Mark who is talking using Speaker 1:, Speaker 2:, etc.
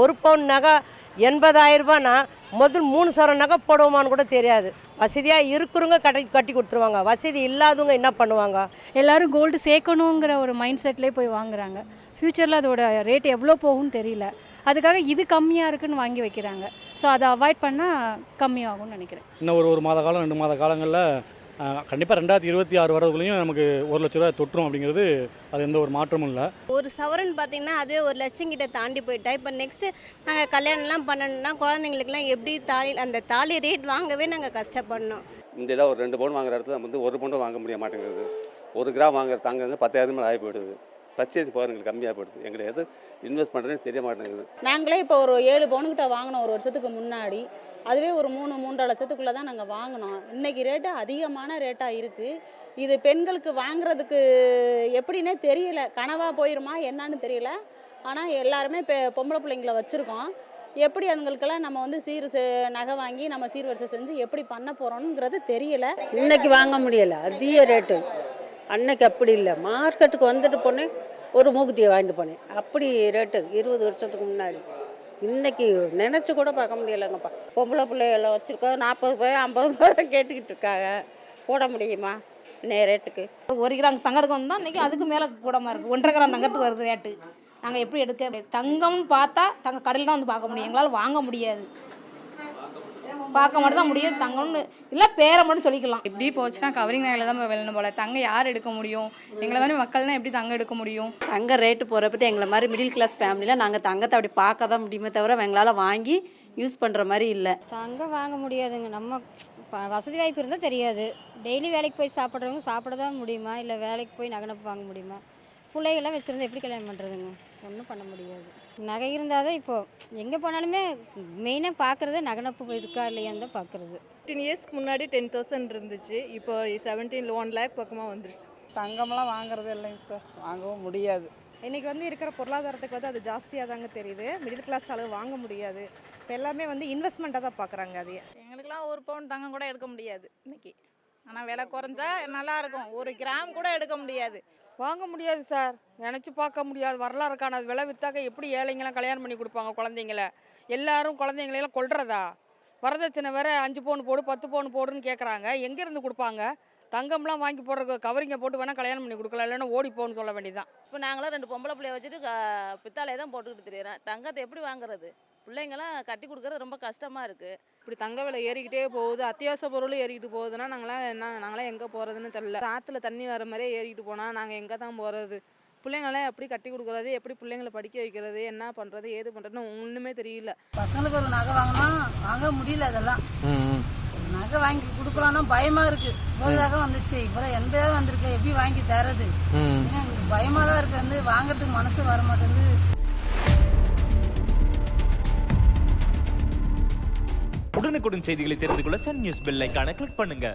Speaker 1: ஒரு பவுன் நகை 80,000 ரூபாய்னா முதல் 3 சவரன் நகை போடுவோமான்னு கூட தெரியாது. வசதியாக இருக்கிறவங்க கட்டி கொடுத்துருவாங்க, வசதி இல்லாதவங்க என்ன பண்ணுவாங்க?
Speaker 2: எல்லோரும் கோல்டு சேர்க்கணுங்கிற ஒரு மைண்ட் செட்லேயே போய் வாங்குறாங்க. ஃப்யூச்சரில் அதோட ரேட் எவ்வளோ போகும்னு தெரியல. அதுக்காக இது கம்மியாக இருக்குதுன்னு வாங்கி வைக்கிறாங்க. ஸோ அதை அவாய்ட் பண்ணால் கம்மியாகும்னு நினைக்கிறேன்.
Speaker 3: இன்னும் ஒரு மாத காலம் 2 மாத காலங்களில் கண்டிப்பாக 2026 வரதுக்குள்ளேயும் நமக்கு 1 லட்ச ரூபா தொற்றும் அப்படிங்கிறது அது எந்த ஒரு மாற்றமும் இல்லை.
Speaker 4: ஒரு சவரன் பார்த்திங்கன்னா அதுவே 1 லட்சம் கிட்ட தாண்டி போயிட்டா. இப்போ நெக்ஸ்ட்டு நாங்கள் கல்யாணம்லாம் பண்ணணும்னா குழந்தைங்களுக்குலாம் எப்படி அந்த தாலி ரேட் வாங்கவே நாங்கள் கஷ்டப்படணும்.
Speaker 5: இந்த இதாக ஒரு 2 பவுன் வாங்குற இடத்துல வந்து 1 பவுன் வாங்க முடிய மாட்டேங்குது. 1 கிராம் வாங்குற தங்க 10,000 மேலே ஆகி போயிடுது. பர்ச்சேஸ் பவர் எங்களுக்கு கம்மியாக போயிடுது. எங்களுக்கு எது இன்வெஸ்ட் பண்ணுறதுன்னு தெரிய மாட்டேங்குது.
Speaker 6: நாங்களே இப்போ ஒரு 7 பவுனுக்கிட்ட வாங்கினோம் ஒரு வருஷத்துக்கு முன்னாடி. அதுவே ஒரு 3-3.5 லட்சத்துக்குள்ளே தான் நாங்கள் வாங்கினோம். இன்றைக்கி ரேட்டு அதிகமான ரேட்டாக இருக்குது. இது பெண்களுக்கு வாங்குறதுக்கு எப்படின்னே தெரியல. கனவாக போயிருமா என்னன்னு தெரியல. ஆனால் எல்லாருமே இப்போ பொம்பளை பிள்ளைங்களை வச்சுருக்கோம். எப்படி அதுங்களுக்கெல்லாம் நம்ம வந்து நகை வாங்கி நம்ம சீர்வரிசை செஞ்சு எப்படி பண்ண போகிறோங்கிறது தெரியல.
Speaker 7: இன்னைக்கு வாங்க முடியலை, அதிக ரேட்டு. அன்னைக்கு அப்படி இல்லை. மார்க்கெட்டுக்கு வந்துட்டு போனேன், ஒரு மூக்குத்தியை வாங்கிட்டு போனேன். அப்படி ரேட்டு 20 வருஷத்துக்கு முன்னாடி. இன்றைக்கி நினச்சி கூட பார்க்க முடியலைங்கப்பா. பொம்பளை பிள்ளைகளை வச்சுருக்கோம், 40 ரூபாய் 50 ரூபாய் கேட்டுக்கிட்டு இருக்காங்க. போட முடியுமா இன்னைய ரேட்டுக்கு?
Speaker 8: 1 கிராம் தங்கத்துக்கு வந்தால் இன்றைக்கி அதுக்கு மேலே கூடமாக இருக்குது. 1.5 கிராம் தங்கத்துக்கு வருது ரேட்டு. நாங்கள் எப்படி எடுக்க? தங்கம்னு பார்த்தா தங்க கடையில் தான் வந்து பார்க்க முடியும், எங்களால் வாங்க முடியாது. பார்க்க மட்டும் தான் முடியும். தங்கம்னு இல்லை, பேரை மட்டும் சொல்லிக்கலாம்.
Speaker 9: இப்படி போச்சுன்னா கவரிங் நகையில் தான் வெள்ளணும் போல். தங்கம் யார் எடுக்க முடியும்? எங்களை மாதிரி மக்கள்லாம் எப்படி தங்கம் எடுக்க முடியும்?
Speaker 7: தங்க ரேட்டு போகிறப்ப எங்களை மாதிரி மிடில் கிளாஸ் ஃபேமிலியில் நாங்கள் தங்கத்தை அப்படி பார்க்க தான் முடியுமே தவிர எங்களால் வாங்கி யூஸ் பண்ணுற மாதிரி இல்லை.
Speaker 10: தங்கம் வாங்க முடியாதுங்க. நம்ம வசதி வாய்ப்பு இருந்தால் தெரியாது. டெய்லி வேலைக்கு போய் சாப்பிட்றவங்க சாப்பிட தான் முடியுமா, இல்லை வேலைக்கு போய் நகைனப்பு வாங்க முடியுமா? பிள்ளைகள்லாம் வச்சுருந்து எப்படி கல்யாணம் பண்ணுறதுங்க? ஒன்றும் பண்ண முடியாது. நகை இருந்தால் தான் இப்போது எங்கே போனாலுமே மெயினாக பார்க்குறது நகைனப்பு இருக்கா இல்லையான்னு தான் பார்க்குறது.
Speaker 11: 15 இயர்ஸ்க்கு முன்னாடி 10,000 இருந்துச்சு. இப்போ 1 lakh பக்கமாக வந்துருச்சு.
Speaker 12: தங்கம்லாம் வாங்குறது இல்லைங்க சார், வாங்கவும் முடியாது.
Speaker 13: இன்றைக்கி வந்து இருக்கிற பொருளாதாரத்துக்கு வந்து அது ஜாஸ்தியாக தாங்க தெரியுது. மிடில் கிளாஸ் அளவு வாங்க முடியாது. இப்போ எல்லாமே வந்து இன்வெஸ்ட்மெண்ட்டாக தான் பார்க்குறாங்க. அதையே
Speaker 11: எங்களுக்குலாம் 1 பவுன் தங்கம் கூட எடுக்க முடியாது இன்னைக்கு. ஆனால் விலை குறைஞ்சா நல்லாயிருக்கும். 1 கிராம் கூட எடுக்க முடியாது.
Speaker 14: வாங்க முடியாது சார், நினச்சி பார்க்க முடியாது. வரலாறு காணாது. விலை விற்றாக்க எப்படி ஏழைங்களாம் கல்யாணம் பண்ணி கொடுப்பாங்க குழந்தைங்கள? எல்லாரும் குழந்தைங்களெல்லாம் கொள்றதா? வரதட்சணை வேற 5 பவுன் போடு 10 பவுன் போடுன்னு கேட்குறாங்க. எங்கேருந்து கொடுப்பாங்க? தங்கம்லாம் வாங்கி போடுற கவரிங்கை போட்டு வேணால் கல்யாணம் பண்ணி கொடுக்கலாம், இல்லைன்னா ஓடி போகணும்னு சொல்ல வேண்டியதான்.
Speaker 6: இப்போ நாங்களாம் 2 பொம்பளை பிள்ளைய வச்சுட்டு பித்தாலையை தான் போட்டுக்கிட்டு தெரியுறேன். தங்கத்தை எப்படி வாங்குறது? பிள்ளைங்களாம் கட்டி கொடுக்குறது ரொம்ப கஷ்டமாக இருக்குது.
Speaker 11: இப்படி தங்க விலை ஏறிக்கிட்டே போகுது. அத்தியாவசிய பொருள் ஏறிக்கிட்டு போகுதுன்னா நாங்களாம் எங்கே போகிறதுன்னு தெரியல. ஆற்றுல தண்ணி வர மாதிரியே ஏறிக்கிட்டு போனால் நாங்கள் எங்கே தான் போகிறது? பிள்ளைங்களாம் எப்படி கட்டி கொடுக்குறது, எப்படி பிள்ளைங்களை படிக்க வைக்கிறது, என்ன பண்ணுறது, ஏது பண்ணுறதுன்னு ஒன்றுமே தெரியல.
Speaker 2: பசங்களுக்கு ஒரு நகை வாங்கினா வாங்க முடியல. அதெல்லாம் நகை வாங்கி கொடுக்கலாம்னா பயமாக இருக்குது. இவ்வளோதாக வந்துச்சு, இவ்வளோ 80 வந்திருக்கு, எப்படி வாங்கி தரது? எங்களுக்கு பயமாக தான் இருக்குது. வந்து வாங்குறதுக்கு மனசு வர மாட்டேங்குது.
Speaker 15: உடனுக்குடன் செய்திகளை தெரிந்து கொள்ள சன் நியூஸ் பெல் ஐகானை கிளிக் பண்ணுங்க.